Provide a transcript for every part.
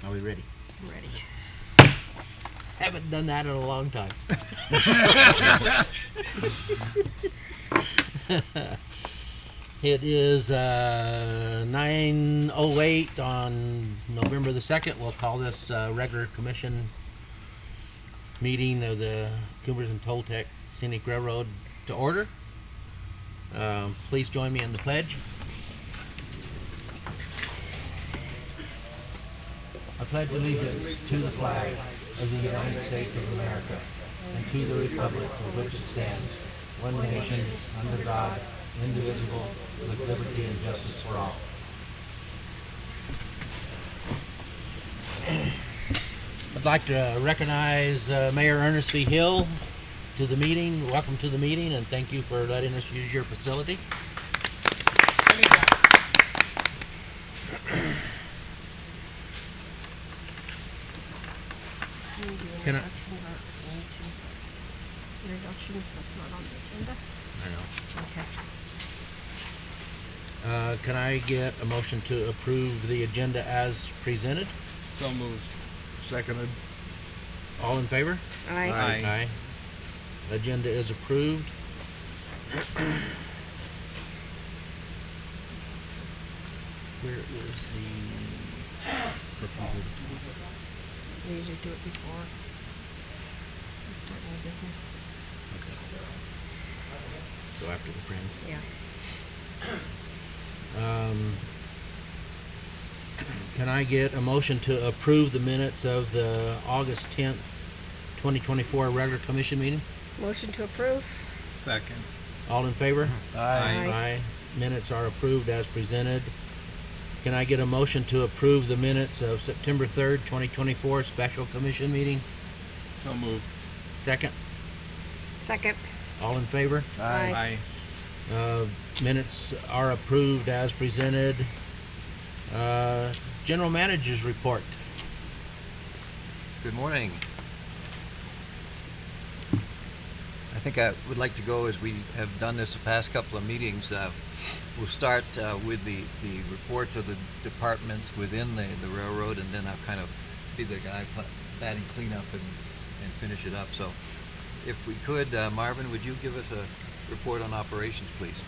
Are we ready? Ready. Haven't done that in a long time. It is 9:08 on November the 2nd. We'll call this regular commission meeting of the Coopers and Toltec Scenic Railroad to order. Please join me in the pledge. I pledge allegiance to the flag of the United States of America and to the republic for which it stands, one nation, under God, indivisible, with liberty and justice for all. I'd like to recognize Mayor Ernest V. Hill to the meeting. Welcome to the meeting, and thank you for letting us use your facility. Can I? Introductions, that's not on the agenda. I know. Okay. Can I get a motion to approve the agenda as presented? So moved. Seconded. All in favor? Aye. Aye. Agenda is approved. Where is the... We usually do it before we start new business. Okay. So after the friends. Yeah. Can I get a motion to approve the minutes of the August 10th, 2024 regular commission meeting? Motion to approve. Second. All in favor? Aye. Aye. Minutes are approved as presented. Can I get a motion to approve the minutes of September 3rd, 2024 special commission meeting? So moved. Second. Second. All in favor? Aye. Minutes are approved as presented. General Manager's report. Good morning. I think I would like to go as we have done this the past couple of meetings. We'll start with the reports of the departments within the railroad, and then I'll kind of be the guy batting cleanup and finish it up. So if we could, Marvin, would you give us a report on operations, please?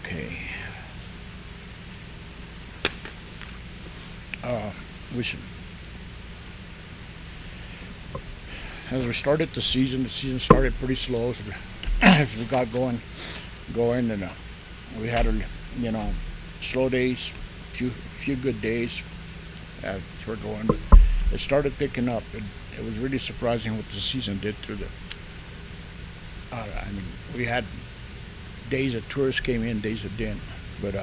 Okay. As we started the season started pretty slow as we got going, and we had slow days, few good days as we're going. But it started picking up. It was really surprising what the season did through the. We had days that tourists came in, days that didn't. But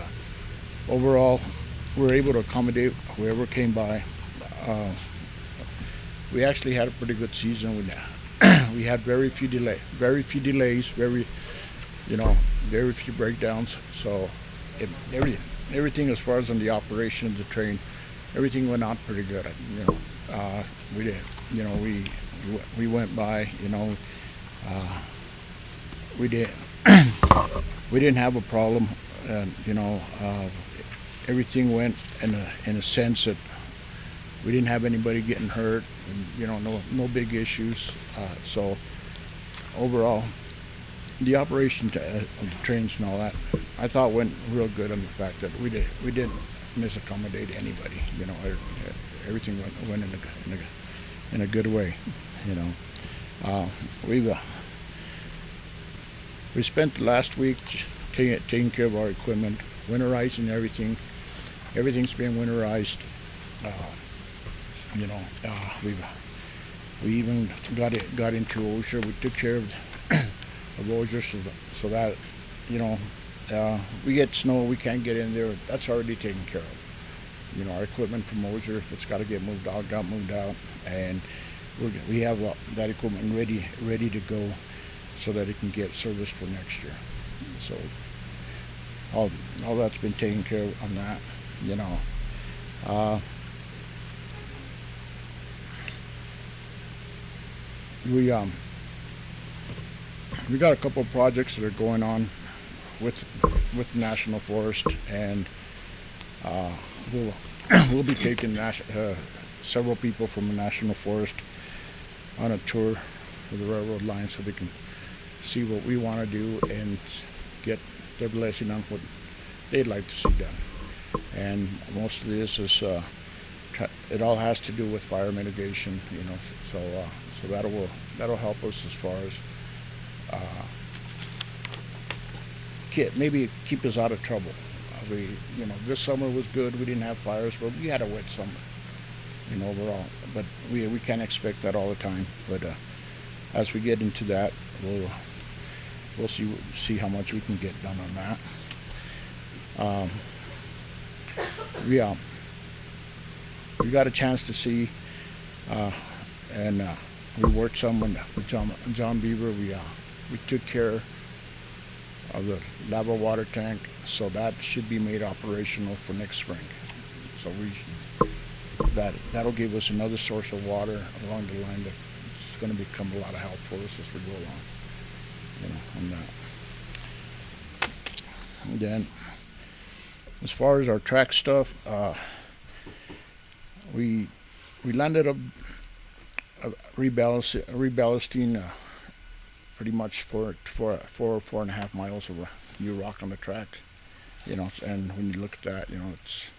overall, we were able to accommodate whoever came by. We actually had a pretty good season. We had very few delays, very few breakdowns. So everything as far as on the operation of the train, everything went out pretty good. We did. We went by. We did. We didn't have a problem. Everything went in a sense that we didn't have anybody getting hurt, and no big issues. So overall, the operation of the trains and all that, I thought went real good on the fact that we didn't misaccommodate anybody. Everything went in a good way. We spent the last week taking care of our equipment, winterizing everything. Everything's been winterized. We even got into OSHA. We took care of OSHA so that we get snow, we can't get in there. That's already taken care of. Our equipment from OSHA that's got to get moved out got moved out, and we have that equipment ready to go so that it can get serviced for next year. So all that's been taken care of on that. we we got a couple of projects that are going on with National Forest, and we'll we'll be taking several people from the National Forest on a tour of the railroad line so they can see what we want to do and get their blessing on what they'd like to see done. And most of this is it all has to do with fire mitigation, you know. So that'll help us as far as maybe keep us out of trouble. This summer was good. We didn't have fires, but we had a wet summer, overall. But we can't expect that all the time. But as we get into that, we'll see how much we can get done on that. We got a chance to see, and we worked some with John Beaver. We took care of the lava water tank, so that should be made operational for next spring. So that'll give us another source of water along the line that's going to become a lot of help for us as we go along. On that. And then, as far as our track stuff, we landed up reballasting pretty much for 4.5 miles of new rock on the track, and when you look at that, it's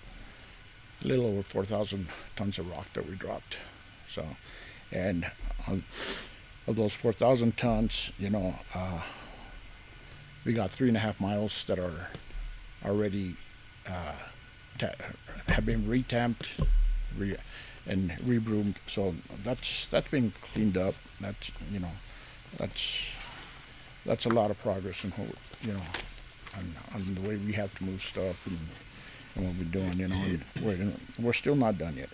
a little over 4,000 tons of rock that we dropped. So, and of those 4,000 tons, we got 3.5 miles that are already have been retamped and rebroomed. So that's been cleaned up. That's a lot of progress in on the way we have to move stuff and what we're doing. And we're still not done yet.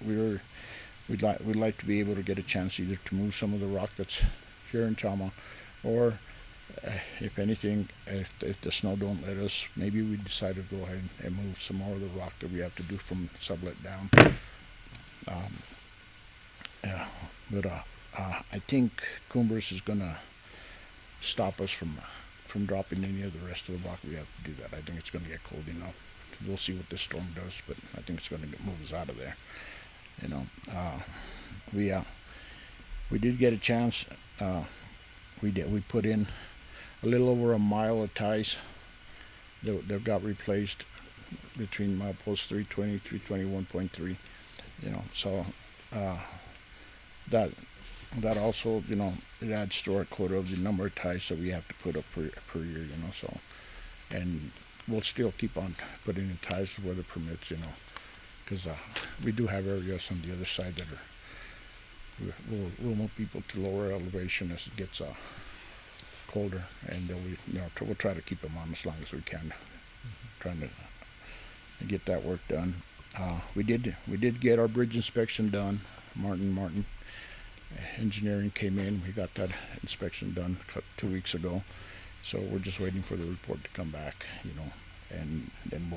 We'd like to be able to get a chance either to move some of the rock that's here in Chama, or if anything, if the snow don't let us, maybe we decide to go ahead and move some more of the rock that we have to do from Sublet down. But I think Coombers is gonna stop us from dropping any of the rest of the rock. We have to do that. I think it's gonna get cold enough. We'll see what this storm does, but I think it's gonna move us out of there. We did get a chance. We put in a little over a mile of ties that got replaced between milepost 320, 321.3. So that also, it adds to our quota of the number of ties that we have to put up per year. So, and we'll still keep on putting in ties where the permits, because we do have areas on the other side that we'll move people to lower elevation as it gets colder, and then we'll try to keep them on as long as we can, trying to get that work done. We did get our bridge inspection done. Martin Engineering came in. We got that inspection done 2 weeks ago, so we're just waiting for the report to come back, and then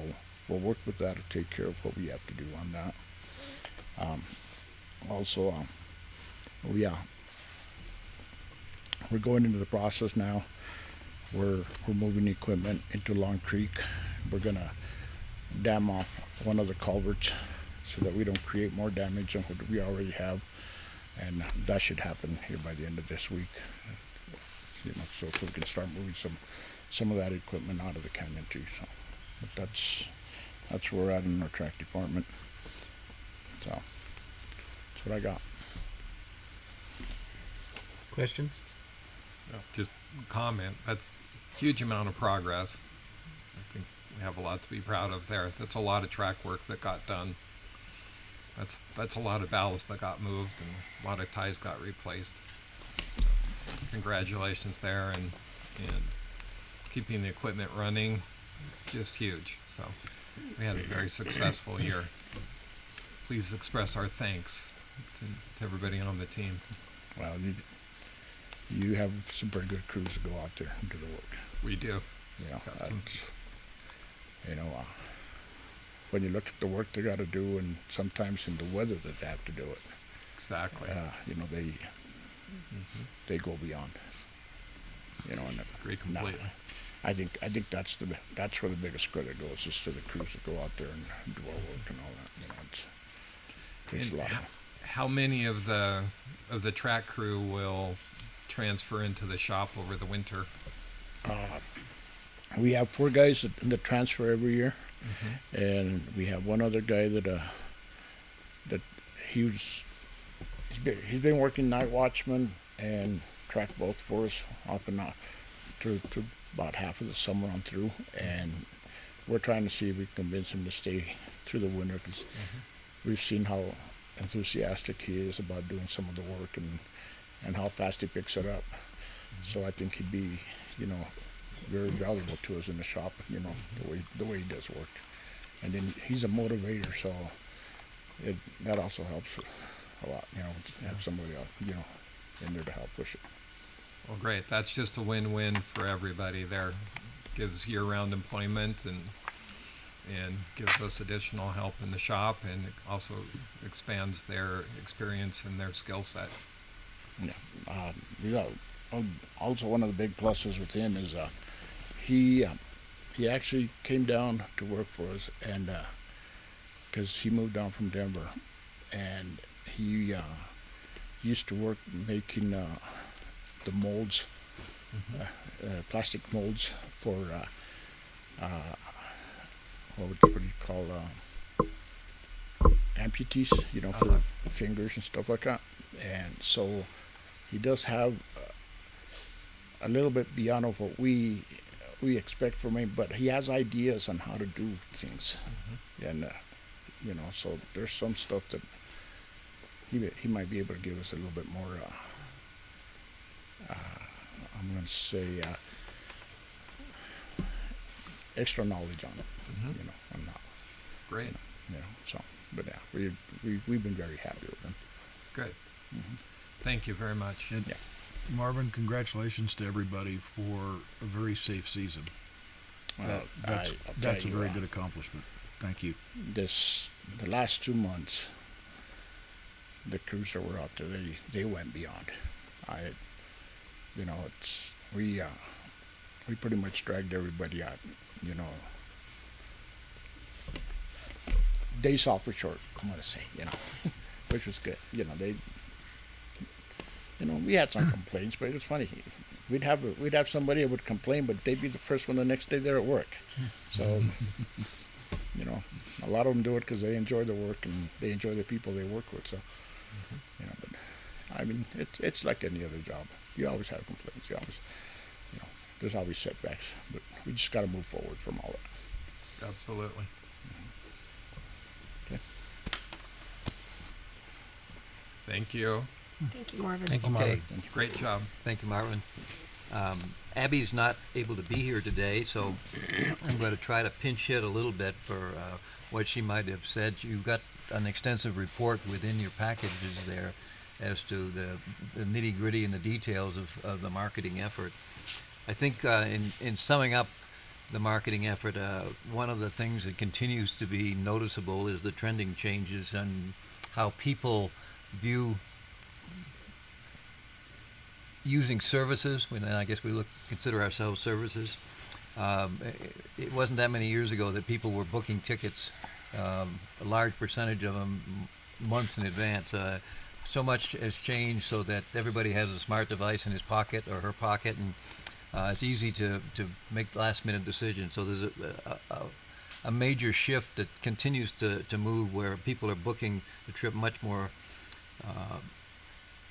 we'll work with that to take care of what we have to do on that. Also, we're going into the process now. We're moving equipment into Long Creek. We're gonna dam off one of the culverts so that we don't create more damage than what we already have, and that should happen here by the end of this week. So we can start moving some of that equipment out of the canyon too. So, but that's where we're at in our track department. So that's what I got. Questions? Just comment. That's a huge amount of progress. I think we have a lot to be proud of there. That's a lot of track work that got done. That's a lot of ballast that got moved and a lot of ties got replaced. Congratulations there, and keeping the equipment running. It's just huge. So we had a very successful year. Please express our thanks to everybody on the team. Well, you have some pretty good crews to go out there and do the work. We do. When you look at the work they got to do, and sometimes in the weather that they have to do it. Exactly. they go beyond. You know, and Agree completely. I think that's where the biggest credit goes, is to the crews that go out there and do our work and all that. You know, it takes And a lot. how many of the track crew will transfer into the shop over the winter? We have 4 guys that transfer every year, and we have one other guy that he's been working night watchman and track both for us off and on through about half of the summer on through, and we're trying to see if we can convince him to stay through the winter, because we've seen how enthusiastic he is about doing some of the work and how fast he picks it up. So I think he'd be, you know, very valuable to us in the shop, you know, the way he does work. And then he's a motivator, so that also helps a lot, you know, to have somebody else, you know, in there to help push it. Well, great. That's just a win-win for everybody there. Gives year-round employment and gives us additional help in the shop, and it also expands their experience and their skill set. Yeah. We got also one of the big pluses with him is he actually came down to work for us, and because he moved down from Denver, and he used to work making the molds, plastic molds for what do you call amputees, you know, for fingers and stuff like that. And so he does have a little bit beyond of what we expect from him, but he has ideas on how to do things, and you know, so there's some stuff that he might be able to give us a little bit more. I'm going to say extra knowledge on it, you know, on that. Great. You know, so, but yeah, we've been very happy with him. Good. Thank you very much. And Marvin, congratulations to everybody for a very safe season. That's a very good accomplishment. Thank you. The last 2 months, the crews that were out there, they went beyond. You know, we pretty much dragged everybody out. You know, days off were short, I'm gonna say. You know, which was good. You know, we had some complaints, but it was funny. We'd have somebody that would complain, but they'd be the first one the next day there at work. So, you know, a lot of them do it because they enjoy the work and they enjoy the people they work with. So, you know, but I mean, it's like any other job. You always have complaints. You always, you know, there's always setbacks, but we just got to move forward from all that. Absolutely. Okay. Thank you. Thank you, Marvin. Thank you, Okay. Marvin. Great job. Thank you, Marvin. Abby's not able to be here today, so I'm going to try to pinch hit a little bit for what she might have said. You've got an extensive report within your packages there as to the nitty-gritty and the details of the marketing effort. I think in summing up the marketing effort, one of the things that continues to be noticeable is the trending changes and how people view using services, and I guess we consider ourselves services. It wasn't that many years ago that people were booking tickets, a large percentage of them months in advance. So much has changed so that everybody has a smart device in his pocket or her pocket, and it's easy to make last-minute decisions. So there's a major shift that continues to move where people are booking the trip much more,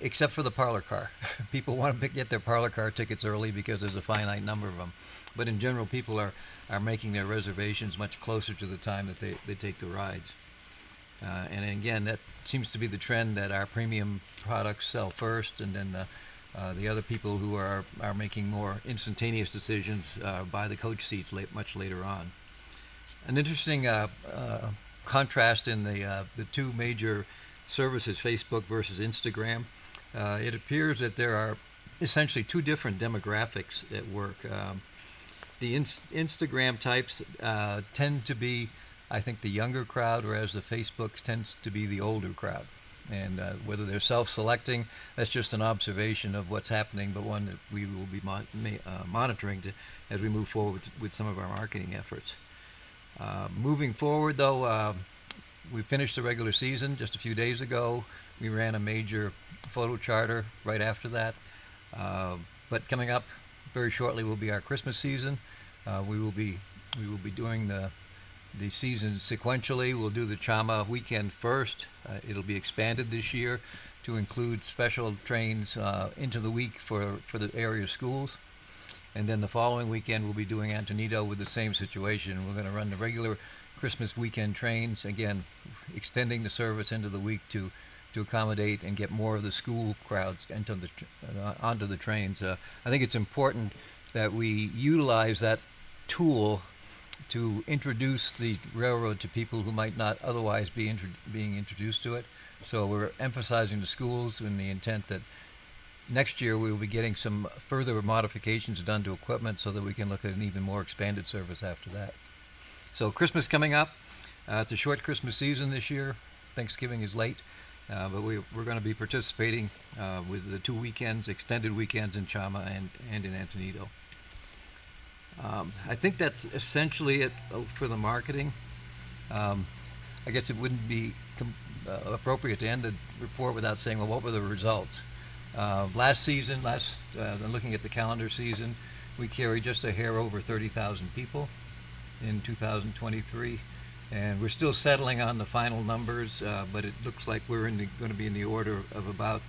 except for the parlor car. People want to get their parlor car tickets early because there's a finite number of them. But in general, people are making their reservations much closer to the time that they take the rides. And again, that seems to be the trend, that our premium products sell first, and then the other people who are making more instantaneous decisions buy the coach seats much later on. An interesting contrast in the two major services, Facebook versus Instagram. It appears that there are essentially two different demographics at work. The Instagram types tend to be, I think, the younger crowd, whereas the Facebook tends to be the older crowd. And whether they're self-selecting, that's just an observation of what's happening, but one that we will be monitoring as we move forward with some of our marketing efforts. Moving forward, though, we finished the regular season just a few days ago. We ran a major photo charter right after that. But coming up very shortly will be our Christmas season. We will be doing the season sequentially. We'll do the Chama weekend first. It'll be expanded this year to include special trains into the week for the area schools. And then the following weekend we'll be doing Antonito with the same situation. We're going to run the regular Christmas weekend trains, again, extending the service into the week to accommodate and get more of the school crowds onto the trains. I think it's important that we utilize that tool to introduce the railroad to people who might not otherwise be being introduced to it. So we're emphasizing the schools in the intent that next year we will be getting some further modifications done to equipment so that we can look at an even more expanded service after that. So Christmas coming up. It's a short Christmas season this year. Thanksgiving is late, but we're going to be participating with the 2 weekends, extended weekends in Chama and in Antonito. I think that's essentially it for the marketing. I guess it wouldn't be appropriate to end the report without saying, well, what were the results? Last season, looking at the calendar season, we carried just a hair over 30,000 people in 2023, and we're still settling on the final numbers, but it looks like we're going to be in the order of about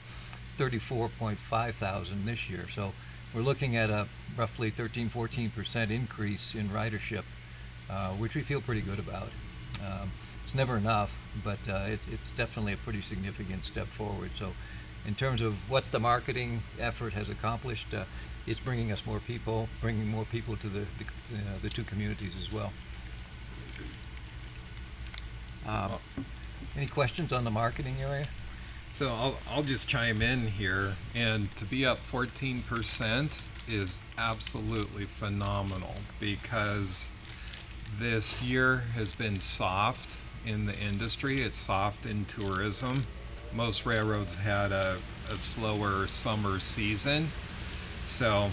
34.5 thousand this year. So we're looking at a roughly 13-14% increase in ridership, which we feel pretty good about. It's never enough, but it's definitely a pretty significant step forward. So in terms of what the marketing effort has accomplished, it's bringing us more people, bringing more people to the two communities as well. Any questions on the marketing area? So I'll just chime in here, and to be up 14% is absolutely phenomenal, because this year has been soft in the industry. It's soft in tourism. Most railroads had a slower summer season. So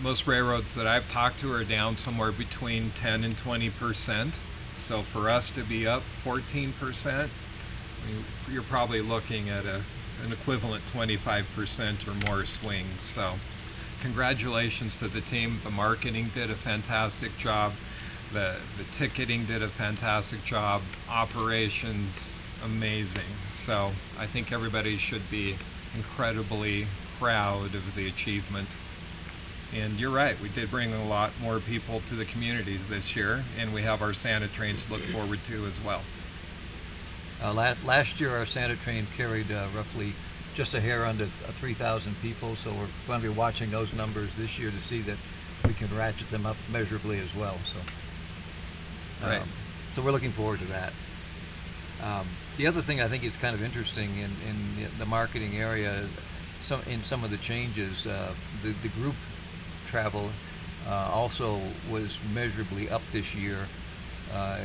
most railroads that I've talked to are down somewhere between 10 and 20%. So for us to be up 14%, you're probably looking at an equivalent 25% or more swing. So congratulations to the team. The marketing did a fantastic job. The ticketing did a fantastic job. Operations, amazing. So I think everybody should be incredibly proud of the achievement. And you're right, we did bring a lot more people to the communities this year, and we have our Santa trains to look forward to as well. Last year our Santa trains carried roughly just a hair under 3,000 people, so we're going to be watching those numbers this year to see that we can ratchet them up measurably as well. So, right. So we're looking forward to that. The other thing I think is kind of interesting in the marketing area, in some of the changes, the group travel also was measurably up this year.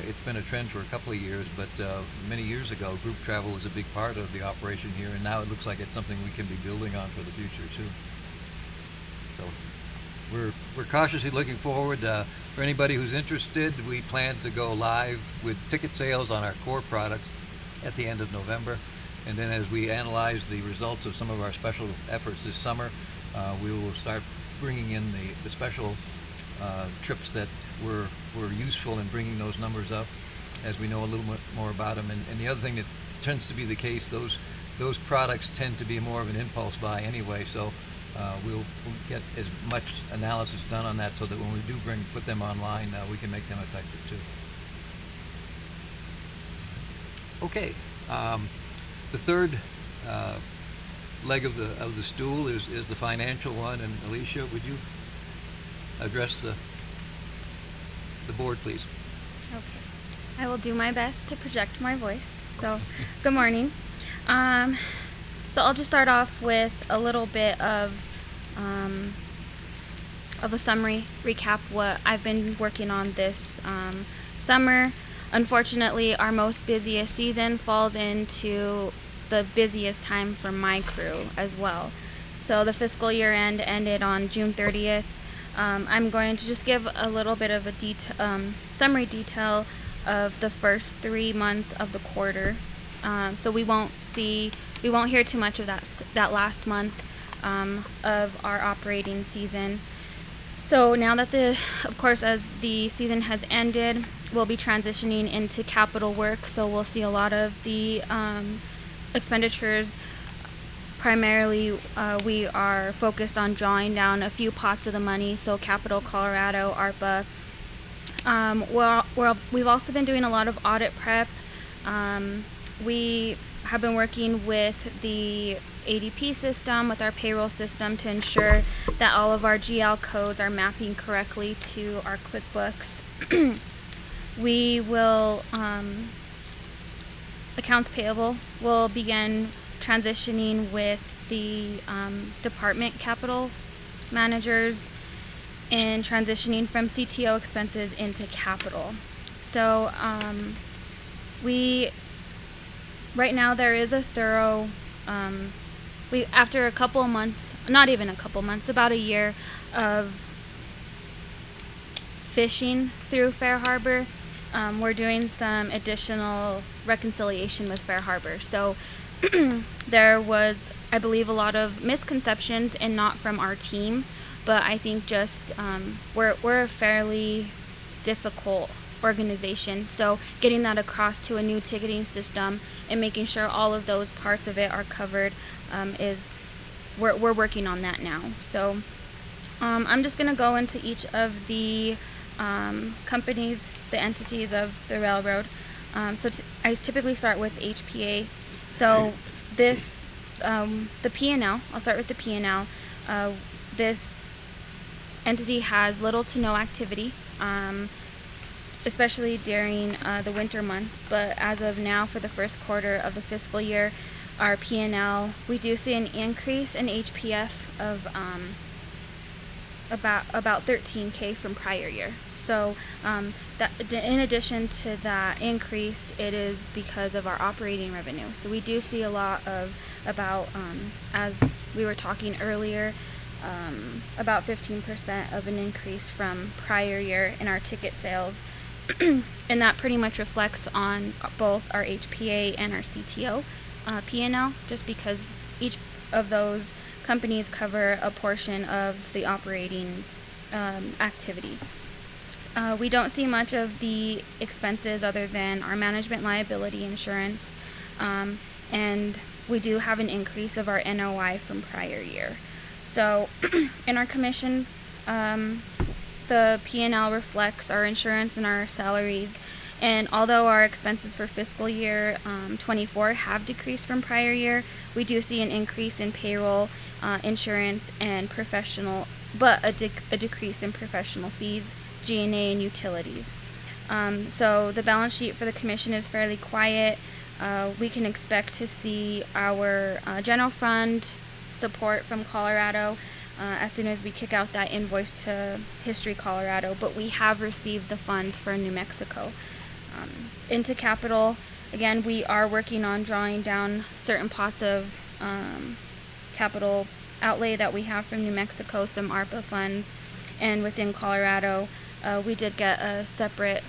It's been a trend for a couple of years, but many years ago, group travel was a big part of the operation here, and now it looks like it's something we can be building on for the future too. So we're cautiously looking forward. For anybody who's interested, we plan to go live with ticket sales on our core products at the end of November, and then as we analyze the results of some of our special efforts this summer, we will start bringing in the special trips that were useful in bringing those numbers up as we know a little bit more about them. And the other thing that tends to be the case, those products tend to be more of an impulse buy anyway, so we'll get as much analysis done on that so that when we do put them online, we can make them effective too. Okay, the third leg of the stool is the financial one, and Alicia, would you address the board, please? Okay. I will do my best to project my voice. So, good morning. So I'll just start off with a little bit of a summary recap what I've been working on this summer. unfortunately, our most busiest season falls into the busiest time for my crew as well. So the fiscal year end ended on June 30th. I'm going to just give a little bit of a summary detail of the first 3 months of the quarter. So we won't hear too much of that last month of our operating season. So now that of course, as the season has ended, we'll be transitioning into capital work. So we'll see a lot of the expenditures. Primarily, we are focused on drawing down a few pots of the money. So Capital Colorado, ARPA. We've also been doing a lot of audit prep. We have been working with the ADP system, with our payroll system, to ensure that all of our GL codes are mapping correctly to our QuickBooks. We will, accounts payable will begin transitioning with the department capital managers and transitioning from CTO expenses into capital. So right now there is a thorough, after a couple of months, not even a couple months, about a year of fishing through Fair Harbor, we're doing some additional reconciliation with Fair Harbor. So there was, I believe, a lot of misconceptions, and not from our team, but I think just we're a fairly difficult organization. So getting that across to a new ticketing system and making sure all of those parts of it are covered we're working on that now. So I'm just going to go into each of the companies, the entities of the railroad. I typically start with HPA. So this, the P&L, I'll start with the P&L. This entity has little to no activity, especially during the winter months. But as of now, for the first quarter of the fiscal year, our P&L, we do see an increase in HPF of about $13K from prior year. So that, in addition to that increase, it is because of our operating revenue. So we do see a lot of as we were talking earlier, about 15% of an increase from prior year in our ticket sales. And that pretty much reflects on both our HPA and our CTO P&L, just because each of those companies cover a portion of the operating activity. We don't see much of the expenses other than our management liability insurance, and we do have an increase of our NOI from prior year. So in our commission, the P&L reflects our insurance and our salaries. And although our expenses for fiscal year 24 have decreased from prior year, we do see an increase in payroll, insurance, and professional, but a decrease in professional fees, G&A, and utilities. So the balance sheet for the commission is fairly quiet. We can expect to see our general fund support from Colorado as soon as we kick out that invoice to History Colorado, but we have received the funds for New Mexico. Into capital, again, we are working on drawing down certain pots of capital outlay that we have from New Mexico, some ARPA funds, and within Colorado, we did get a separate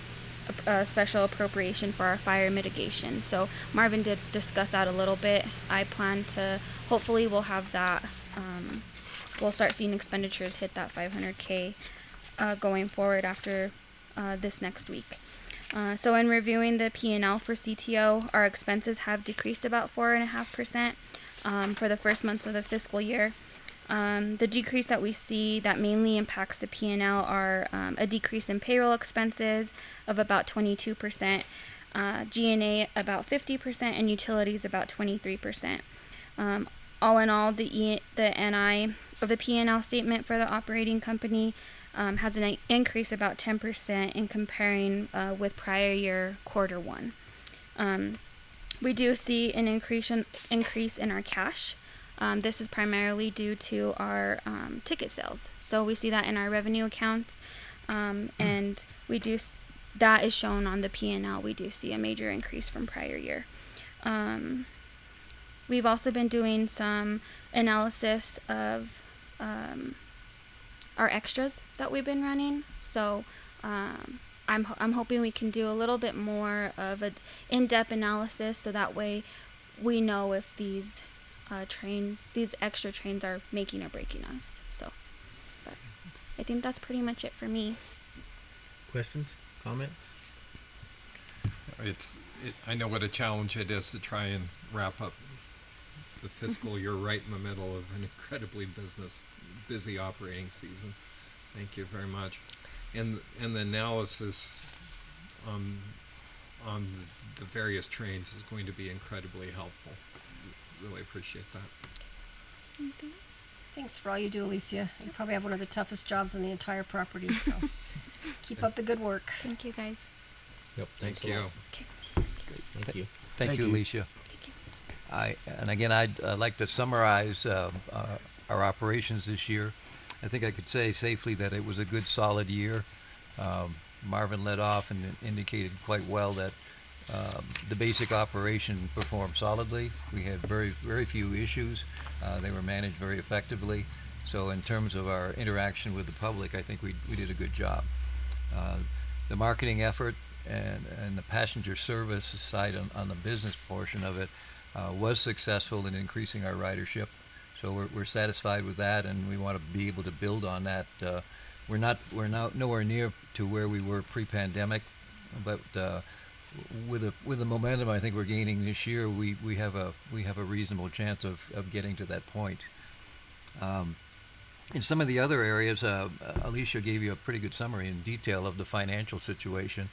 special appropriation for our fire mitigation. So Marvin did discuss that a little bit. I plan to, hopefully we'll have that, we'll start seeing expenditures hit that $500K going forward after this next week. So in reviewing the P&L for CTO, our expenses have decreased about 4.5% for the first months of the fiscal year. The decrease that we see that mainly impacts the P&L are a decrease in payroll expenses of about 22%, G&A about 50%, and utilities about 23%. All in all, the NI of the P&L statement for the operating company has an increase about 10% in comparing with prior year quarter one. We do see an increase in our cash. This is primarily due to our ticket sales. So we see that in our revenue accounts, and we do that is shown on the P&L. We do see a major increase from prior year. We've also been doing some analysis of our extras that we've been running. So I'm hoping we can do a little bit more of an in-depth analysis, so that way we know if these these extra trains are making or breaking us. So, but I think that's pretty much it for me. Questions? Comments? I know what a challenge it is to try and wrap up the fiscal year right in the middle of an incredibly busy operating season. Thank you very much. And the analysis on the various trains is going to be incredibly helpful. Really appreciate that. Anything else? Thanks for all you do, Alicia. You probably have one of the toughest jobs on the entire property, so keep up the good work. Thank you, guys. Yep. Thank you. Okay. Thank you. Thank you, Alicia. Thank you. And again, I'd like to summarize our operations this year. I think I could say safely that it was a good, solid year. Marvin led off and indicated quite well that the basic operation performed solidly. We had very, very few issues. They were managed very effectively. So in terms of our interaction with the public, I think we did a good job. The marketing effort and the passenger service side on the business portion of it was successful in increasing our ridership. So we're satisfied with that, and we want to be able to build on that. We're nowhere near to where we were pre-pandemic, but with the momentum I think we're gaining this year, we have a reasonable chance of getting to that point. In some of the other areas, Alicia gave you a pretty good summary in detail of the financial situation.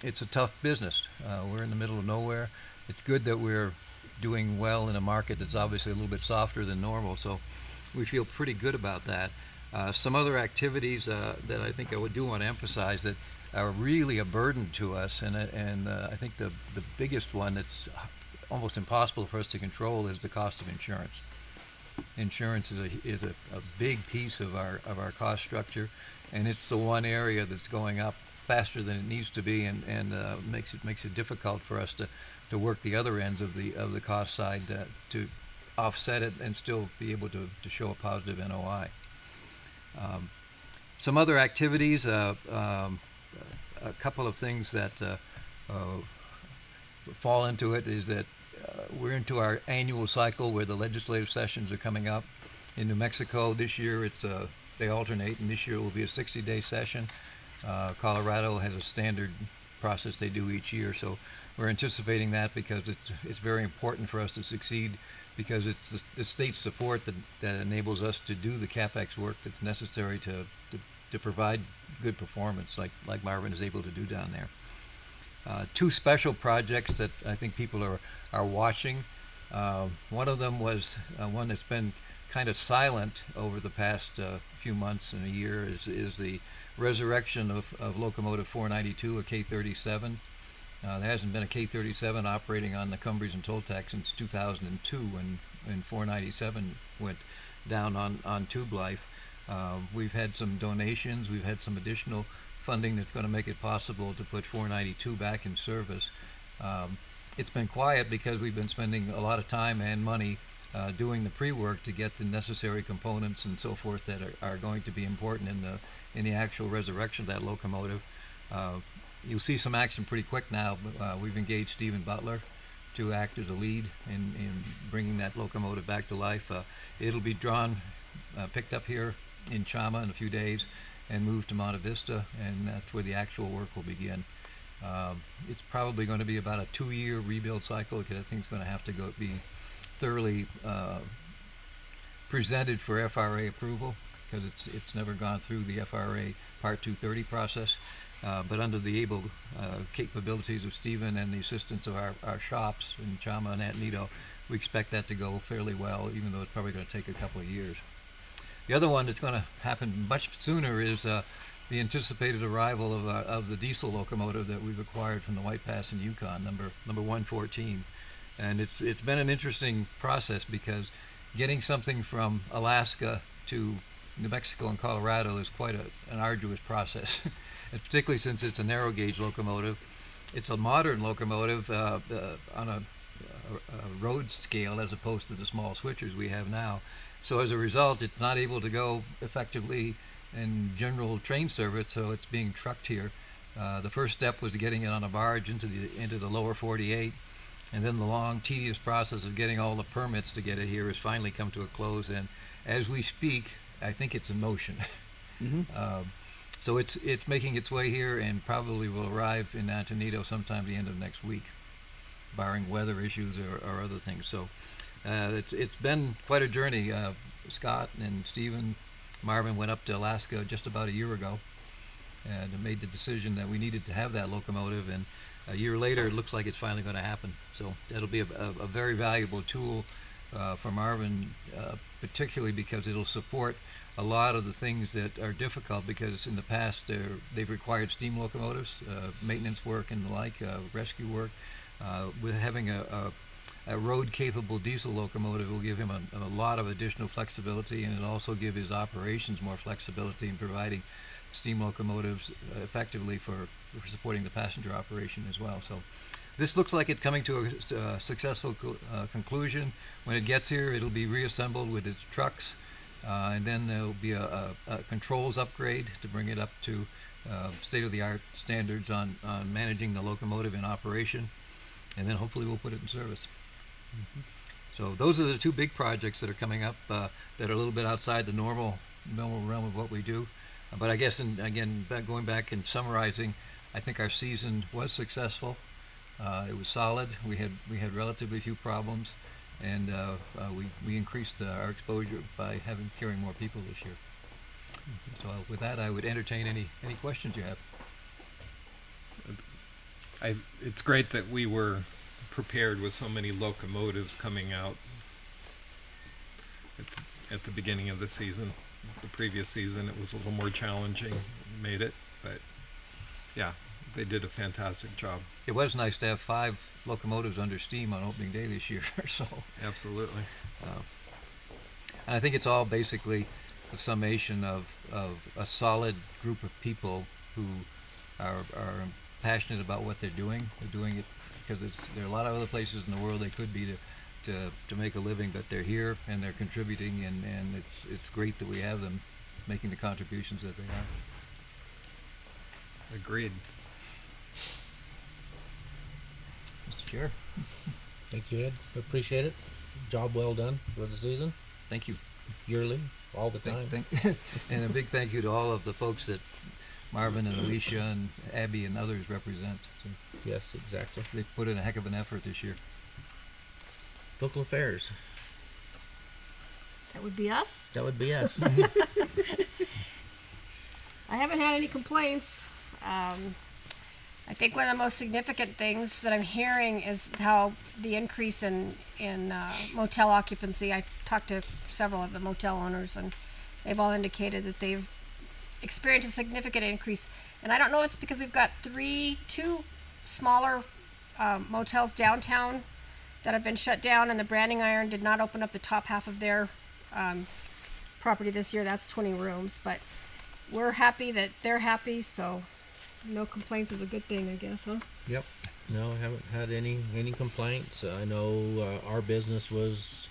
It's a tough business. We're in the middle of nowhere. It's good that we're doing well in a market that's obviously a little bit softer than normal, so we feel pretty good about that. Some other activities that I think I do want to emphasize that are really a burden to us, and I think the biggest one that's almost impossible for us to control is the cost of insurance. Insurance is a big piece of our cost structure, and it's the one area that's going up faster than it needs to be, and makes it difficult for us to work the other ends of the cost side to offset it and still be able to show a positive NOI. Some other activities, a couple of things that fall into it is that we're into our annual cycle where the legislative sessions are coming up. In New Mexico this year, they alternate, and this year it will be a 60-day session. Colorado has a standard process they do each year, so we're anticipating that because it's very important for us to succeed, because it's the state's support that enables us to do the CapEx work that's necessary to provide good performance like Marvin is able to do down there. Two special projects that I think people are watching. One of them was one that's been kind of silent over the past few months and a year is the resurrection of locomotive 492, a K37. There hasn't been a K37 operating on the Cumbres and Toltec since 2002 when 497 went down on tube life. We've had some donations. We've had some additional funding that's going to make it possible to put 492 back in service. It's been quiet because we've been spending a lot of time and money doing the pre-work to get the necessary components and so forth that are going to be important in the actual resurrection of that locomotive. You'll see some action pretty quick now. We've engaged Stephen Butler to act as a lead in bringing that locomotive back to life. It'll be picked up here in Chama in a few days and moved to Monte Vista, and that's where the actual work will begin. It's probably going to be about a 2-year rebuild cycle, because that thing's going to have to be thoroughly presented for FRA approval, because it's never gone through the FRA Part 230 process. But under the able capabilities of Stephen and the assistance of our shops in Chama and Antonito, we expect that to go fairly well, even though it's probably going to take a couple of years. The other one that's going to happen much sooner is the anticipated arrival of the diesel locomotive that we've acquired from the White Pass in Yukon, number 114. And it's been an interesting process, because getting something from Alaska to New Mexico and Colorado is quite an arduous process. and particularly since it's a narrow gauge locomotive. It's a modern locomotive on a road scale as opposed to the small switchers we have now. So as a result, it's not able to go effectively in general train service, so it's being trucked here. The first step was getting it on a barge into the lower 48, and then the long, tedious process of getting all the permits to get it here has finally come to a close. And as we speak, I think it's in motion. So it's making its way here and probably will arrive in Antonito sometime the end of next week, barring weather issues or other things. So it's been quite a journey. Scott and Stephen, Marvin went up to Alaska just about a year ago and made the decision that we needed to have that locomotive, and a year later it looks like it's finally going to happen. So that'll be a very valuable tool for Marvin, particularly because it'll support a lot of the things that are difficult, because in the past they've required steam locomotives, maintenance work and the like, rescue work. With having a road-capable diesel locomotive will give him a lot of additional flexibility, and it'll also give his operations more flexibility in providing steam locomotives effectively for supporting the passenger operation as well. So this looks like it's coming to a successful conclusion. When it gets here, it'll be reassembled with its trucks, and then there'll be a controls upgrade to bring it up to state-of-the-art standards on managing the locomotive in operation, and then hopefully we'll put it in service. So those are the two big projects that are coming up that are a little bit outside the normal realm of what we do. But I guess, going back and summarizing, I think our season was successful. It was solid. We had relatively few problems, and we increased our exposure by carrying more people this year. So with that, I would entertain any questions you have. It's great that we were prepared with so many locomotives coming out at the beginning of the season. The previous season it was a little more challenging, made it, but yeah, they did a fantastic job. It was nice to have 5 locomotives under steam on opening day this year. So Absolutely. and I think it's all basically a summation of a solid group of people who are passionate about what they're doing. They're doing it because there are a lot of other places in the world they could be to make a living, but they're here and they're contributing, and it's great that we have them making the contributions that they are. Agreed. Mr. Chair. Thank you, Ed. Appreciate it. Job well done for the season. Thank you. Yearly, all the time. And a big thank you to all of the folks that Marvin and Alicia and Abby and others represent. So Yes, exactly. they've put in a heck of an effort this year. Local affairs. That would be us. That would be us. I haven't had any complaints. I think one of the most significant things that I'm hearing is how the increase in motel occupancy. I talked to several of the motel owners, and they've all indicated that they've experienced a significant increase. And I don't know if it's because we've got two smaller motels downtown that have been shut down, and the Branding Iron did not open up the top half of their property this year. That's 20 rooms, but we're happy that they're happy, so no complaints is a good thing, I guess, huh? Yep. No, I haven't had any complaints. I know our business was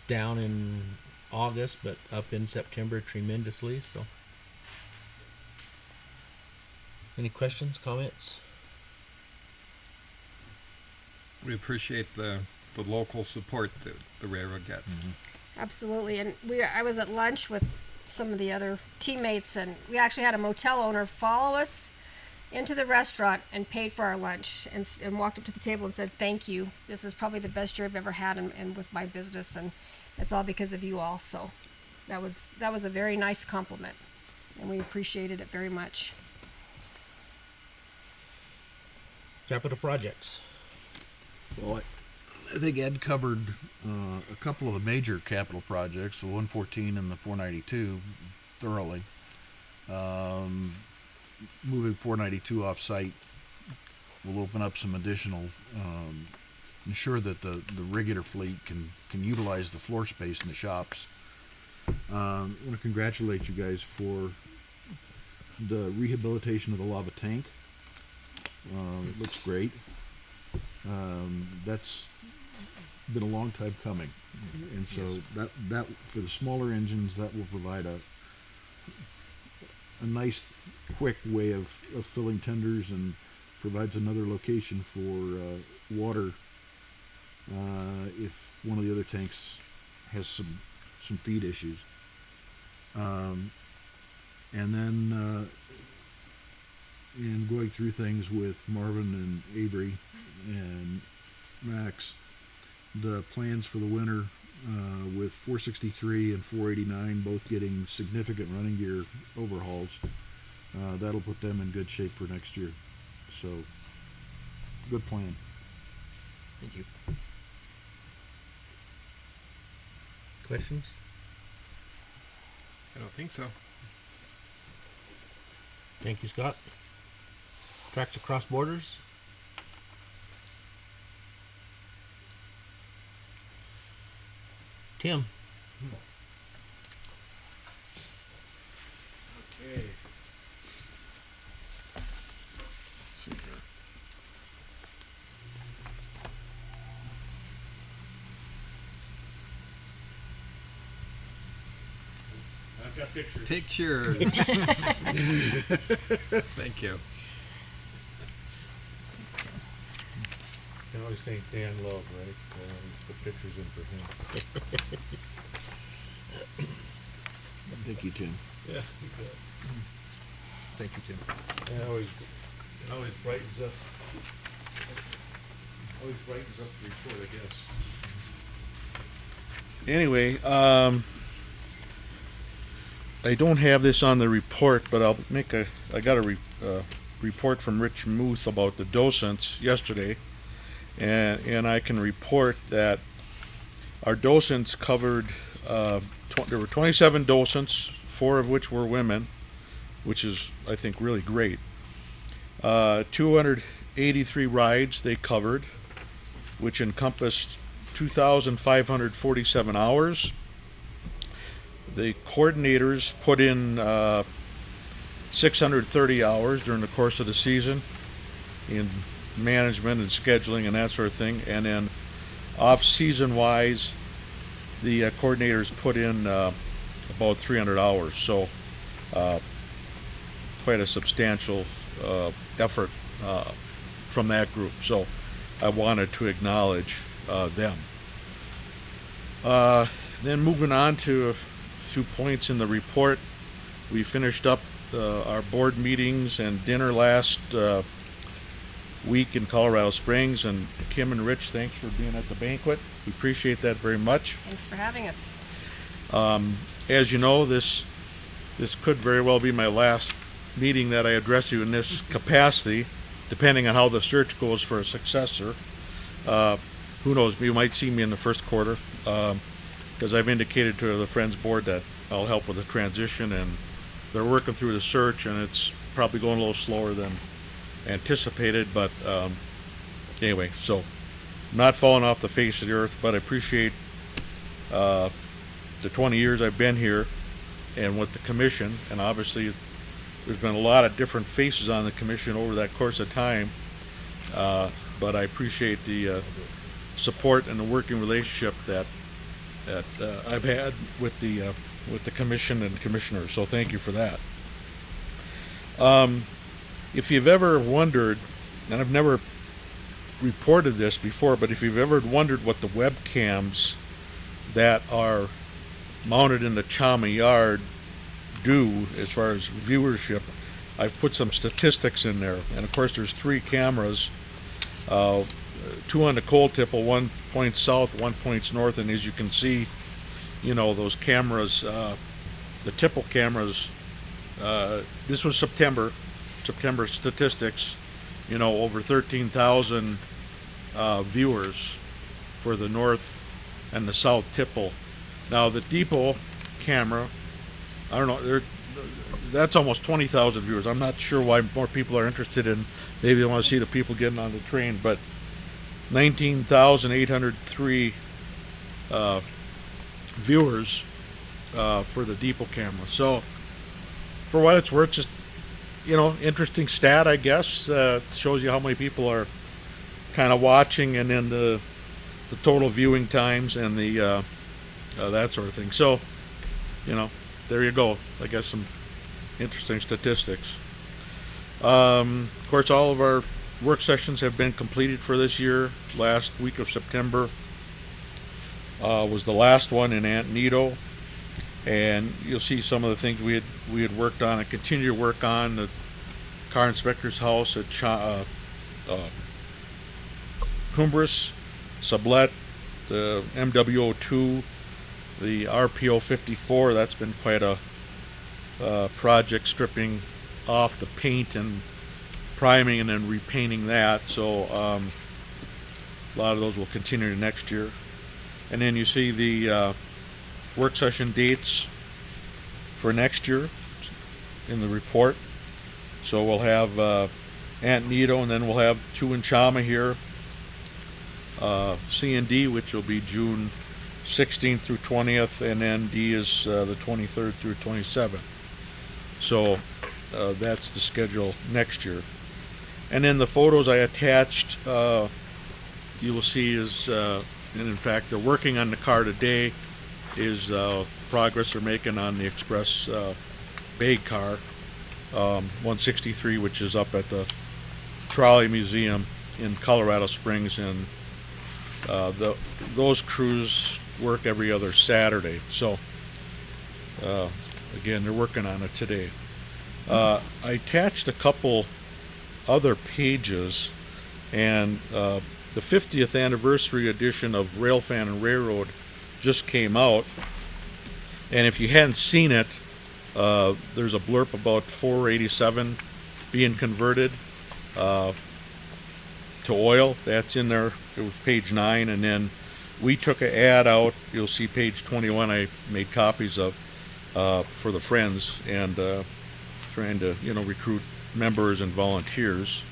down in August, but up in September tremendously. So, any questions, comments? We appreciate the local support that the railroad gets. Mm-hmm. Absolutely, and I was at lunch with some of the other teammates, and we actually had a motel owner follow us into the restaurant and paid for our lunch, and walked up to the table and said, "Thank you. This is probably the best year I've ever had in with my business, and it's all because of you all." So that was a very nice compliment, and we appreciated it very much. Capital projects. Well, I think Ed covered a couple of the major capital projects, the 114 and the 492, thoroughly. Moving 492 off site will open up some additional, ensure that the regular fleet can utilize the floor space in the shops. I want to congratulate you guys for the rehabilitation of the lava tank. It looks great. That's been a long time coming, and so that for the smaller engines, that will provide a nice, quick way of filling tenders, and provides another location for water if one of the other tanks has some feed issues. And then in going through things with Marvin and Avery and Max, the plans for the winter with 463 and 489 both getting significant running gear overhauls, that'll put them in good shape for next year. So, good plan. Thank you. Questions? I don't think so. Thank you, Scott. Tracks across borders. Tim. Okay. Let's see here. I've got pictures. Pictures. Thank you. I always think Dan Love, right? Put pictures in for him. Thank you, Tim. Yeah, you bet. Thank you, Tim. It always brightens up. Always brightens up the report, I guess. Anyway, I don't have this on the report, but I got a report from Rich Muth about the docents yesterday, and I can report that our docents covered. There were 27 docents, 4 of which were women, which is, I think, really great. 283 rides they covered, which encompassed 2,547 hours. The coordinators put in 630 hours during the course of the season in management and scheduling and that sort of thing. And then off-season wise, the coordinators put in about 300 hours. So quite a substantial effort from that group. So I wanted to acknowledge them. Then moving on to a few points in the report. We finished up our board meetings and dinner last week in Colorado Springs, and Kim and Rich, thanks for being at the banquet. We appreciate that very much. Thanks for having us. As you know, this could very well be my last meeting that I address you in this capacity, depending on how the search goes for a successor. Who knows, you might see me in the first quarter, because I've indicated to the Friends Board that I'll help with the transition, and they're working through the search, and it's probably going a little slower than anticipated, but anyway, so not falling off the face of the earth, but I appreciate the 20 years I've been here and with the commission, and obviously there's been a lot of different faces on the commission over that course of time, but I appreciate the support and the working relationship that I've had with the commission and commissioners, so thank you for that. If you've ever wondered, and I've never reported this before, but if you've ever wondered what the webcams that are mounted in the Chama yard do as far as viewership, I've put some statistics in there. And of course there's 3 cameras, 2 on the coal tipple, 1 points south, 1 points north, and as you can see, you know, those cameras, the tipple cameras, this was September statistics, you know, over 13,000 viewers for the north and the south tipple. Now the depot camera, I don't know, that's almost 20,000 viewers. I'm not sure why more people are interested in, maybe they want to see the people getting on the train, but 19,803 viewers for the depot camera. So for what it's worth, just interesting stat, I guess. Shows you how many people are kind of watching, and then the total viewing times and the that sort of thing. So, there you go. I guess some interesting statistics. Of course, all of our work sessions have been completed for this year. Last week of September was the last one in Antonito, and you'll see some of the things we had worked on and continue to work on. The car inspector's house at Cumbres, Sublet, the MWO2, the RPO 54. That's been quite a project, stripping off the paint and priming and then repainting that. So a lot of those will continue to next year. And then you see the work session dates for next year in the report. So we'll have Antonito, and then we'll have 2 in Chama here. C&D, which will be June 16th through 20th, and then D is the 23rd through 27th. So that's the schedule next year. And then the photos I attached, you will see is, and in fact they're working on the car today, is progress they're making on the Express Bag car 163, which is up at the Trolley Museum in Colorado Springs, and those crews work every other Saturday. So again, they're working on it today. I attached a couple other pages, and the 50th anniversary edition of Railfan and Railroad just came out, and if you hadn't seen it, there's a blurb about 487 being converted to oil. That's in there. It was page 9, and then we took an ad out. You'll see page 21. I made copies of for the friends, and trying to recruit members and volunteers.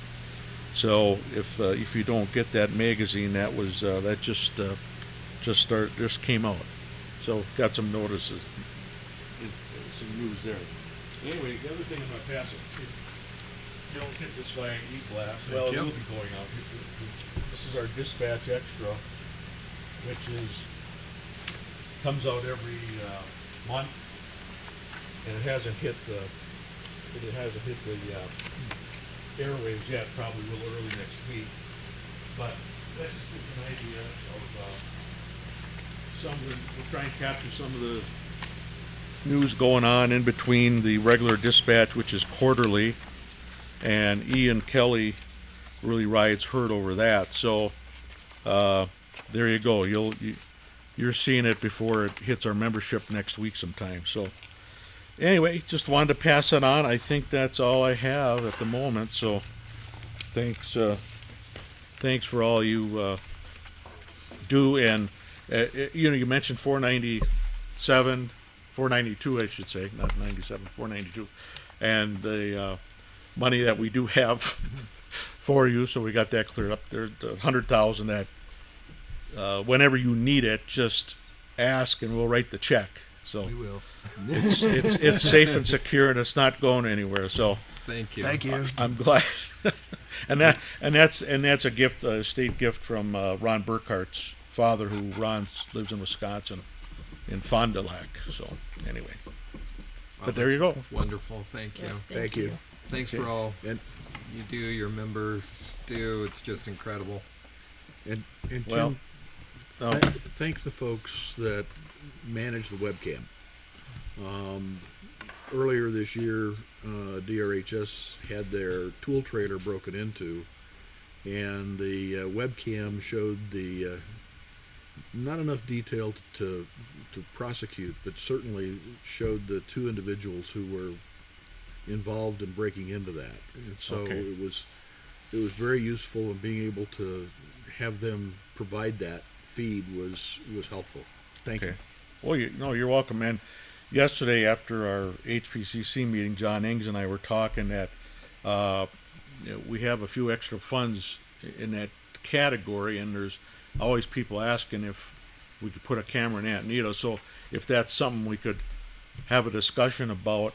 So if you don't get that magazine, that was that just came out. So got some notices, some news there. Anyway, the other thing I'm gonna pass it. You don't hit this by an e-blast. Well, it will be going out. This is our dispatch extra, which comes out every month, and it hasn't hit the airwaves yet. Probably will early next week. But that just gives you an idea of we'll try and capture some of the news going on in between the regular dispatch, which is quarterly, and Ian Kelly really rides herd over that. So there you go. You're seeing it before it hits our membership next week sometime. So anyway, just wanted to pass it on. I think that's all I have at the moment. So thanks for all you do. And you mentioned 492, I should say, not 97, 492, and the money that we do have for you. So we got that cleared up. There's 100,000 that whenever you need it, just ask and we'll write the check. So We will. it's safe and secure, and it's not going anywhere. So Thank you. Thank you. I'm glad. and that's a gift, a state gift from Ron Burkhart's father, who lives in Wisconsin, in Fond du Lac. So anyway, but there you go. Wonderful. Thank you. Yes, Thank you. Thanks Okay. for all And you do, your members do. It's just incredible. and Tim, Well, thank the folks that manage the webcam. Earlier this year, DRHS had their tool trailer broken into, and the webcam showed the not enough detail to prosecute, but certainly showed the 2 individuals who were involved in breaking into that. And so Okay. it was very useful, and being able to have them provide that feed was helpful. Thank you. Okay. Well, you're welcome. And yesterday, after our HPCC meeting, John Ings and I were talking that we have a few extra funds in that category, and there's always people asking if we could put a camera in Antonito. So if that's something we could have a discussion about,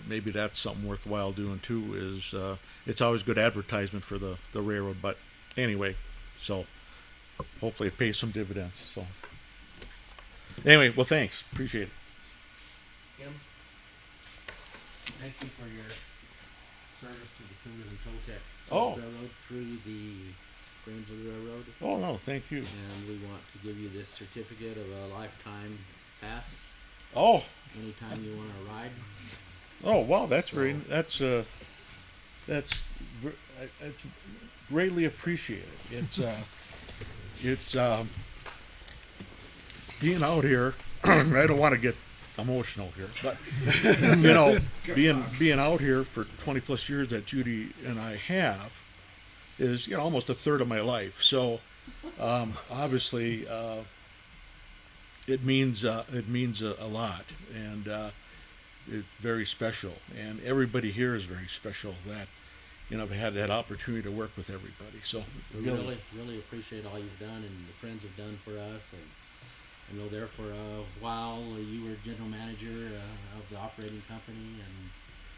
maybe that's something worthwhile doing too. Is it's always good advertisement for the railroad. But anyway, so hopefully it pays some dividends. So anyway, well, thanks, appreciate it. Kim, thank you for your service to the Cougars and Toltec Oh. Railroad through the Friends of the Railroad. Oh no, thank you. And we want to give you this certificate of a lifetime pass. Oh, Anytime you want to ride. oh wow, that's So- very that's greatly appreciated. It's being out here. I don't want to get emotional here, but you know, being out here for 20 plus years that Judy and I have is, you know, almost a third of my life. So obviously it means a lot, and it's very special, and everybody here is very special that, you know, I've had that opportunity to work with everybody. So We really appreciate all you've done and the Friends have done for us. And I know there for a while you were general manager of the operating company, and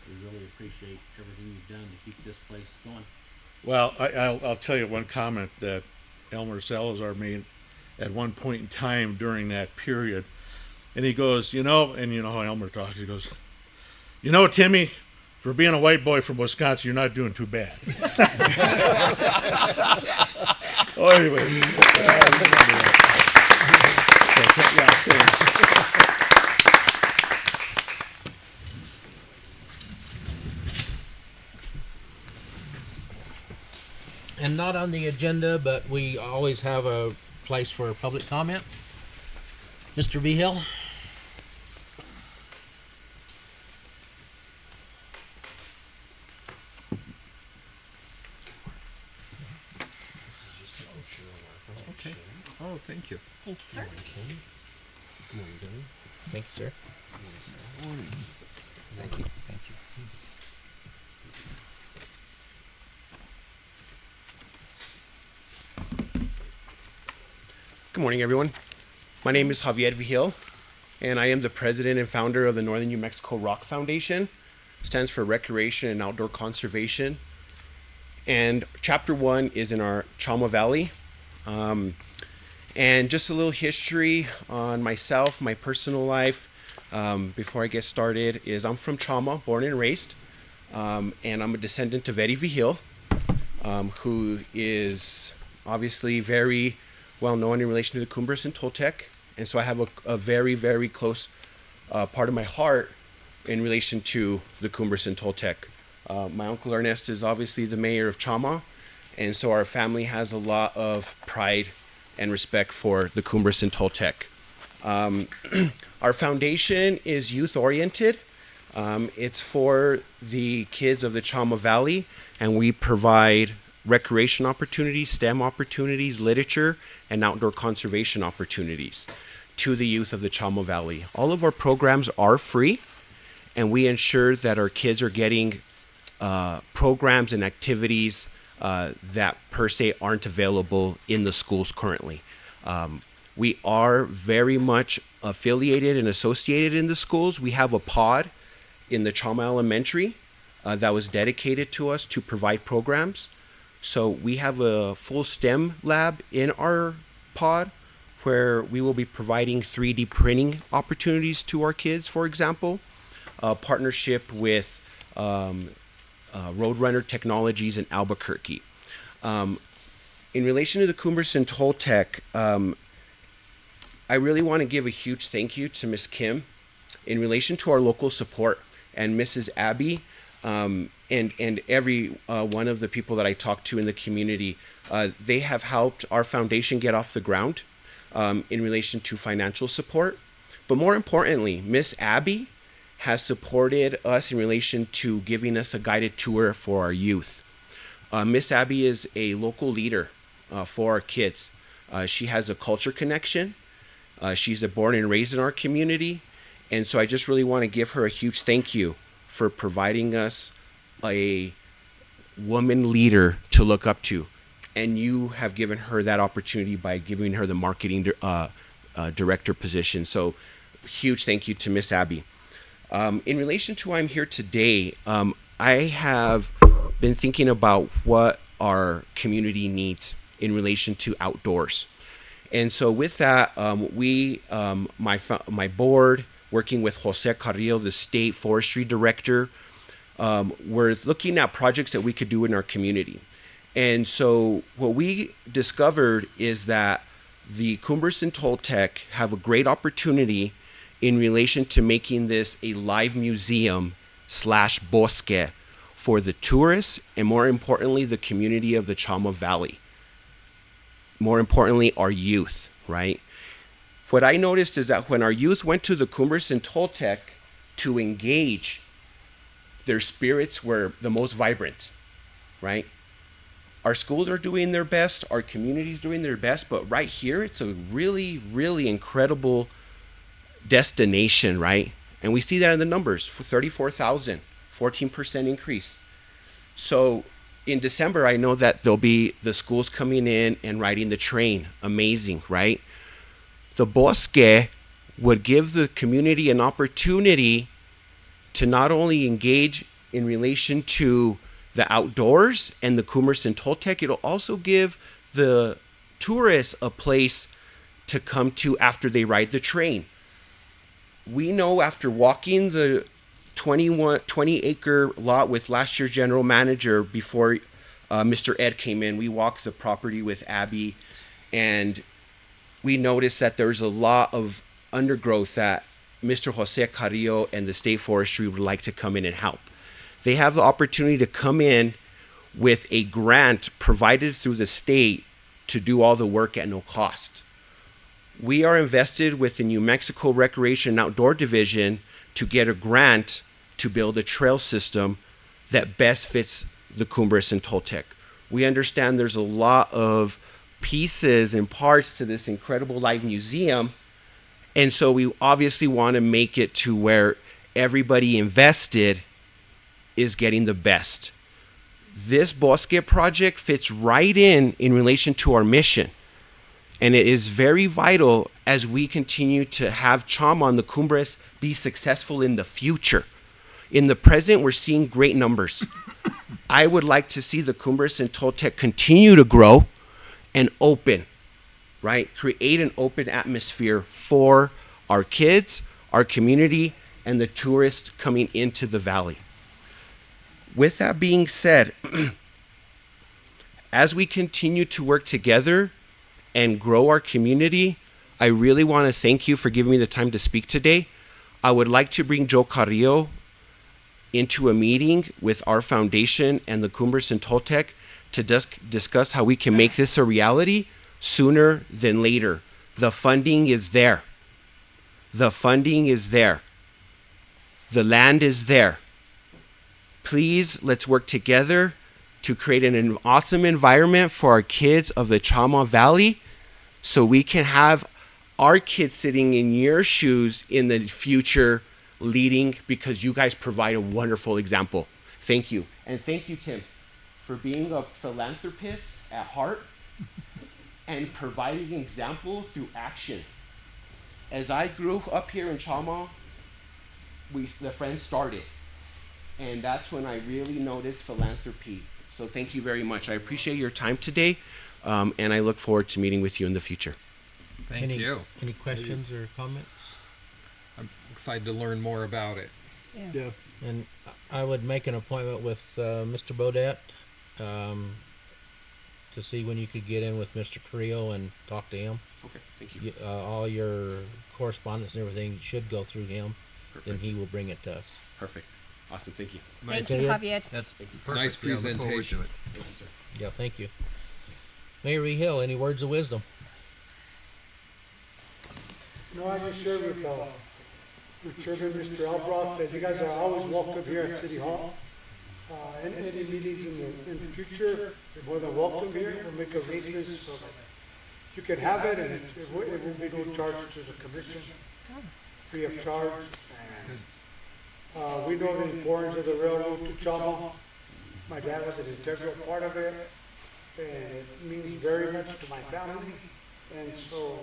we really appreciate everything you've done to keep this place going. Well, I'll tell you one comment that Elmer Salazar made at one point in time during that period. And he goes, you know how Elmer talks, he goes, you know, Timmy, for being a white boy from Wisconsin, you're not doing too bad. Oh, anyway. Yeah, thanks. And not on the agenda, but we always have a place for public comment. Mr. Vigil. Okay. Oh, thank you. Thank you, sir. Thank you, sir. Thank you. Thank you. Good morning, everyone. My name is Javier Vigil, and I am the president and founder of the Northern New Mexico Rock Foundation. Stands for Recreation and Outdoor Conservation. And Chapter 1 is in our Chama Valley. And just a little history on myself, my personal life, before I get started, is I'm from Chama, born and raised. And I'm a descendant of Eddie Vigil, who is obviously very well known in relation to the Cumbres and Toltec. And so I have a very, very close part of my heart in relation to the Cumbres and Toltec. My uncle Ernest is obviously the mayor of Chama, and so our family has a lot of pride and respect for the Cumbres and Toltec. Our foundation is youth-oriented. It's for the kids of the Chama Valley, and we provide recreation opportunities, STEM opportunities, literature, and outdoor conservation opportunities to the youth of the Chama Valley. All of our programs are free, and we ensure that our kids are getting programs and activities that per se aren't available in the schools currently. We are very much affiliated and associated in the schools. We have a pod in the Chama Elementary that was dedicated to us to provide programs. So we have a full STEM lab in our pod where we will be providing 3D printing opportunities to our kids, for example. A partnership with Roadrunner Technologies in Albuquerque. In relation to the Cumbres and Toltec, I really want to give a huge thank you to Miss Kim in relation to our local support, and Mrs. Abby, and every one of the people that I talked to in the community. They have helped our foundation get off the ground in relation to financial support. But more importantly, Miss Abby has supported us in relation to giving us a guided tour for our youth. Miss Abby is a local leader for our kids. She has a culture connection. She's born and raised in our community. And so I just really want to give her a huge thank you for providing us a woman leader to look up to. And you have given her that opportunity by giving her the marketing director position. So huge thank you to Miss Abby. In relation to why I'm here today, I have been thinking about what our community needs in relation to outdoors. And so with that, my board, working with Jose Carrillo, the state forestry director, we're looking at projects that we could do in our community. And so what we discovered is that the Cumbres and Toltec have a great opportunity in relation to making this a live museum / bosque for the tourists and, more importantly, the community of the Chama Valley. More importantly, our youth, right? What I noticed is that when our youth went to the Cumbres and Toltec to engage, their spirits were the most vibrant, right? Our schools are doing their best, our community is doing their best, but right here, it's a really, really incredible destination, right? And we see that in the numbers for 34,000, 14% increase. So in December, I know that there'll be the schools coming in and riding the train. Amazing, right? The bosque would give the community an opportunity to not only engage in relation to the outdoors and the Cumbres and Toltec, it'll also give the tourists a place to come to after they ride the train. We know after walking the 20-acre lot with last year's general manager before Mr. Ed came in, we walked the property with Abby, and we noticed that there's a lot of undergrowth that Mr. Jose Carrillo and the state forestry would like to come in and help. They have the opportunity to come in with a grant provided through the state to do all the work at no cost. We are invested with the New Mexico Recreation and Outdoor Division to get a grant to build a trail system that best fits the Cumbres and Toltec. We understand there's a lot of pieces and parts to this incredible live museum, and so we obviously want to make it to where everybody invested is getting the best. This Bosque project fits right in relation to our mission. And it is very vital as we continue to have Chama and the Cumbres be successful in the future. In the present, we're seeing great numbers. I would like to see the Cumbres and Toltec continue to grow and open, right? Create an open atmosphere for our kids, our community, and the tourists coming into the valley. With that being said, as we continue to work together and grow our community, I really want to thank you for giving me the time to speak today. I would like to bring Joe Carrillo into a meeting with our foundation and the Cumbres and Toltec to discuss how we can make this a reality sooner than later. The funding is there. The funding is there. The land is there. Please, let's work together to create an awesome environment for our kids of the Chama Valley so we can have our kids sitting in your shoes in the future leading, because you guys provide a wonderful example. Thank you. And thank you, Tim, for being a philanthropist at heart and providing example through action. As I grew up here in Chama, the Friends started. And that's when I really noticed philanthropy. So thank you very much. I appreciate your time today, and I look forward to meeting with you in the future. Thank you. Any questions or comments? I'm excited to learn more about it. Yeah. And I would make an appointment with Mr. Bodette to see when you could get in with Mr. Carrillo and talk to him. Okay, thank you. All your correspondence and everything should go through him. Perfect. Then he will bring it to us. Perfect. Awesome, thank you. Nice, Thank you, Javier. That's nice perfect. Yeah, I look forward to presentation. it. Thank you, sir. Yeah, thank you. Mayor E. Hill, any words of wisdom? No, I just shared with Chairman Mr. Albrock that you guys are always welcome here at City Hall. Any meetings in the future, you're more than welcome here. We'll make arrangements so that you can have it, and it will be no charge to the commission, free of charge. And we know the importance of the railroad to Chama. My dad was an integral part of it, and it means very much to my family. And so,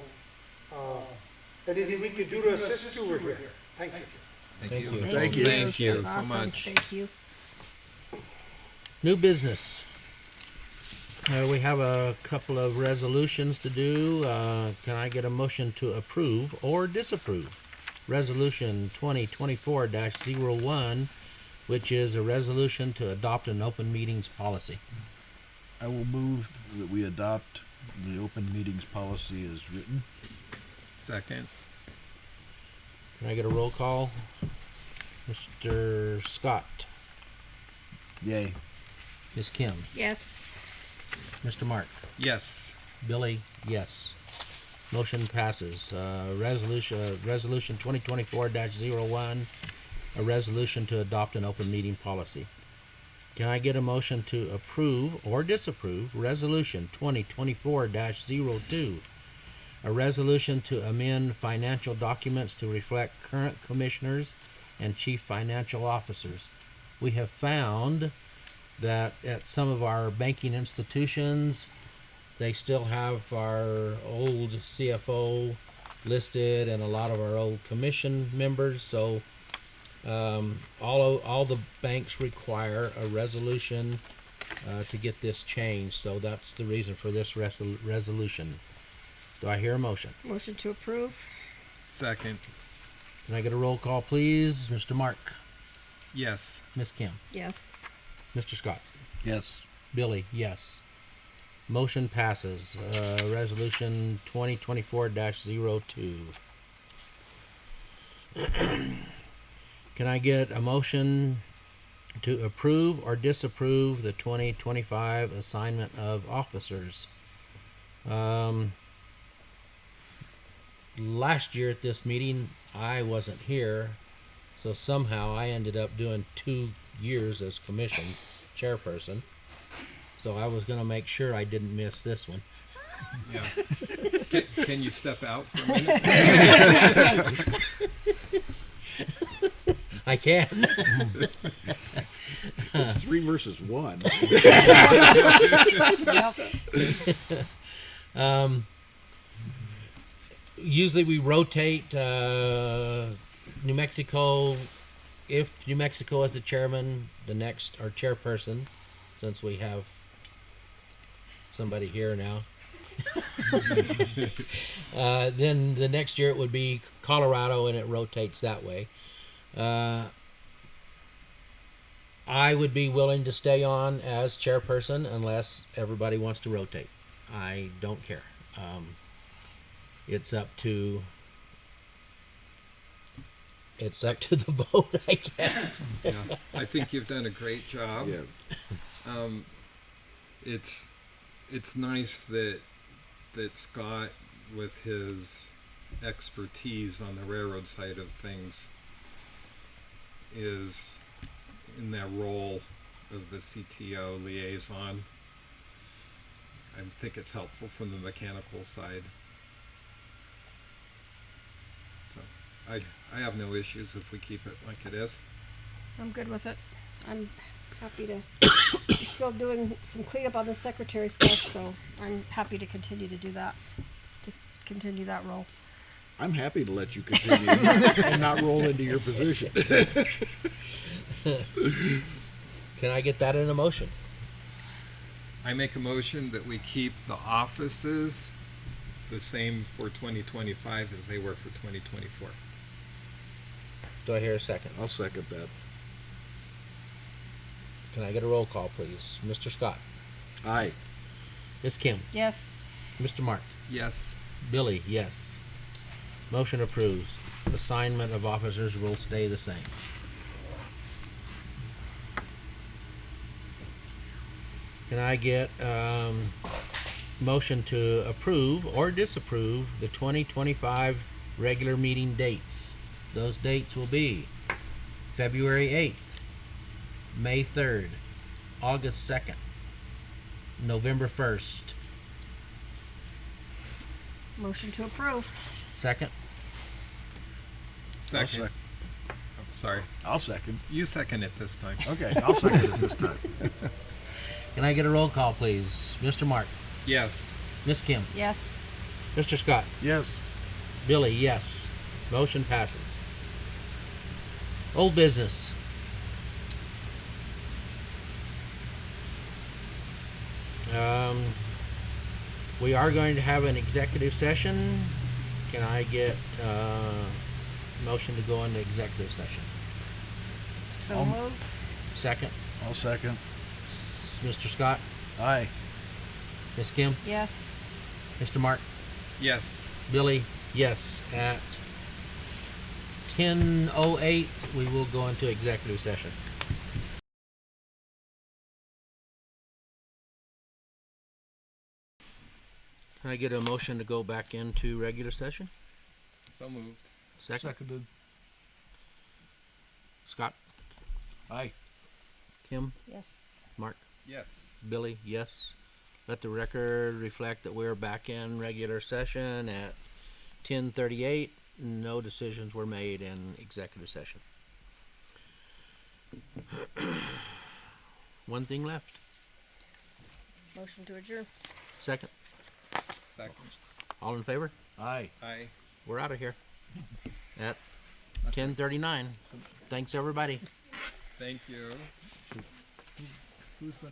anything we can do to assist you, we're here. Thank you. Thank you. Thank you. Thank you That's so awesome. much. Thank you. New business. We have a couple of resolutions to do. Can I get a motion to approve or disapprove? Resolution 2024-01, which is a resolution to adopt an open meetings policy. I will move that we adopt the open meetings policy as written. Second. Can I get a roll call? Mr. Scott, Yay. Ms. Kim, Yes. Mr. Mark, Yes. Billy, yes. Motion passes. Resolution 2024-01, a resolution to adopt an open meeting policy. Can I get a motion to approve or disapprove Resolution 2024-02, a resolution to amend financial documents to reflect current commissioners and chief financial officers? We have found that at some of our banking institutions, they still have our old CFO listed and a lot of our old commission members. So all the banks require a resolution to get this changed. So that's the reason for this resolution. Do I hear a motion? Motion to approve. Second. Can I get a roll call, please? Mr. Mark, Yes. Miss Kim, Yes. Mr. Scott, Yes. Billy, yes. Motion passes. Resolution 2024-02. Can I get a motion to approve or disapprove the 2025 assignment of officers? Last year at this meeting, I wasn't here, so somehow I ended up doing 2 years as commission chairperson. So I was going to make sure I didn't miss this one. Yeah. Can you step out for a minute? I can. It's 3 versus 1. Yep. Usually we rotate New Mexico. If New Mexico is the chairman, the next, or chairperson, since we have somebody here now. Then the next year it would be Colorado, and it rotates that way. I would be willing to stay on as chairperson unless everybody wants to rotate. I don't care. It's up to the vote, I guess. Yeah. I think you've done a great job. Yeah. It's nice that Scott, with his expertise on the railroad side of things, is in that role of the CTO liaison. I think it's helpful from the mechanical side. So I have no issues if we keep it like it is. I'm good with it. I'm happy to. I'm still doing some cleanup on the secretary stuff, so I'm happy to continue to do that. To continue that role. I'm happy to let you continue and not roll into your position. Can I get that in a motion? I make a motion that we keep the offices the same for 2025 as they were for 2024. Do I hear a second? I'll second that. Can I get a roll call, please? Mr. Scott, Aye. Miss Kim, Yes. Mr. Mark, Yes. Billy, yes. Motion approves. Assignment of officers will stay the same. Can I get motion to approve or disapprove the 2025 regular meeting dates? Those dates will be February 8th, May 3rd, August 2nd, November 1st. Motion to approve. Second? Second. Oh, sorry. I'll second. You second it this time. Okay, I'll second it this time. Can I get a roll call, please? Mr. Mark, Yes. Miss Kim, Yes. Mr. Scott, Yes. Billy, yes. Motion passes. Old business. We are going to have an executive session. Can I get motion to go into executive session? So move. Second, I'll second. Mr. Scott, Aye. Miss Kim, Yes. Mr. Mark, Yes. Billy, yes. At 10:08, we will go into executive session. Can I get a motion to go back into regular session? So moved. Second, Seconded. Scott, Aye. Kim, Yes. Mark, Yes. Billy, yes. Let the record reflect that we're back in regular session at 10:38. No decisions were made in executive session. One thing left. Motion to adjourn. Second, Second. all in favor? Aye. Aye. We're out of here at 10:39. Thanks, everybody. Thank you. Who's gonna